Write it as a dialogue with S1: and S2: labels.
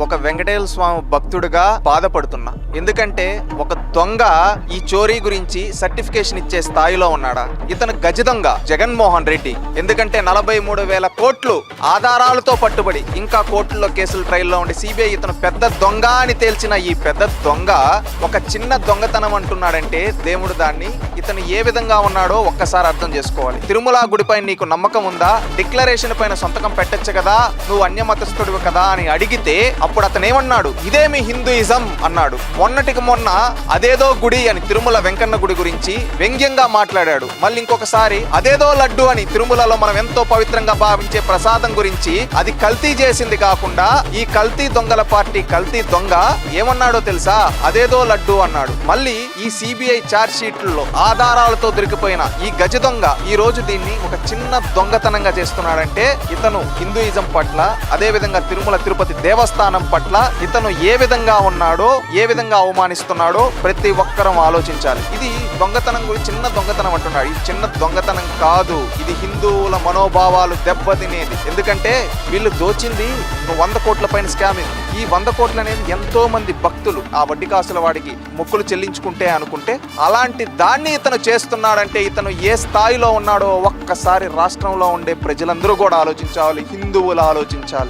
S1: ఒక వెంకటేశ్వర స్వామి భక్తుడిగా బాధపడుతున్నా. ఎందుకంటే ఒక దొంగ ఈ చోరీ గురించి సర్టిఫికేషన్ ఇచ్చే స్థాయిలో ఉన్నాడా? ఇతను గజ దొంగ జగన్మోహన్ రెడ్డి. ఎందుకంటే 43,000 కోట్లు ఆధారాలతో పట్టుబడి ఇంకా కోర్టుల్లో కేసులు ట్రయల్లో ఉండి సిబిఐ ఇతను పెద్ద దొంగ అని తేల్చిన ఈ పెద్ద దొంగ ఒక చిన్న దొంగతనం అంటున్నాడంటే దేవుడు దాన్ని ఇతను ఏ విధంగా ఉన్నాడో ఒక్కసారి అర్థం చేసుకోవాలి. తిరుమల గుడిపై నీకు నమ్మకం ఉందా? డిక్లరేషన్ పైన సంతకం పెట్టచ్చు కదా, నువ్వు అన్యమతస్థుడివి కదా అని అడిగితే అప్పుడు అతను ఏమన్నాడు? ఇదేమి హిందూయిజం అన్నాడు. మొన్నటికి మొన్న అదేదో గుడి అని తిరుమల వెంకన్న గుడి గురించి వ్యంగ్యంగా మాట్లాడాడు. మళ్ళీ ఇంకొకసారి అదేదో లడ్డు అని తిరుమలలో మనం ఎంతో పవిత్రంగా భావించే ప్రసాదం గురించి అది కల్తీ చేసింది కాకుండా ఈ కల్తీ దొంగల పార్టీ కల్తీ దొంగ ఏమన్నాడో తెలుసా? అదేదో లడ్డు అన్నాడు. మళ్ళీ ఈ సిబిఐ ఛార్జ్ షీట్లలో ఆధారాలతో దొరికిపోయిన ఈ గజ దొంగ ఈ రోజు దీన్ని ఒక చిన్న దొంగతనంగా చేస్తున్నాడంటే ఇతను హిందూయిజం పట్ల అదే విధంగా తిరుమల తిరుపతి దేవస్థానం పట్ల ఇతను ఏ విధంగా ఉన్నాడో ఏ విధంగా అవమానిస్తున్నాడో ప్రతి ఒక్కరం ఆలోచించాలి. ఇది దొంగతనం గురించి చిన్న దొంగతనం అంటున్నాడు. ఇది చిన్న దొంగతనం కాదు, ఇది హిందువుల మనోభావాలు దెబ్బతినేది. ఎందుకంటే వీళ్ళు దోచింది 100 కోట్ల పైన స్కామ్. ఇది ఈ 100 కోట్లు అనేది ఎంతో మంది భక్తులు ఆ వడ్డీ కాసుల వాడికి మొక్కులు చెల్లించుకుంటే అనుకుంటే అలాంటి దాన్ని ఇతను చేస్తున్నాడంటే ఇతను ఏ స్థాయిలో ఉన్నాడో ఒక్కసారి రాష్ట్రంలో ఉండే ప్రజలందరూ కూడా ఆలోచించాలి, హిందువులు ఆలోచించాలి.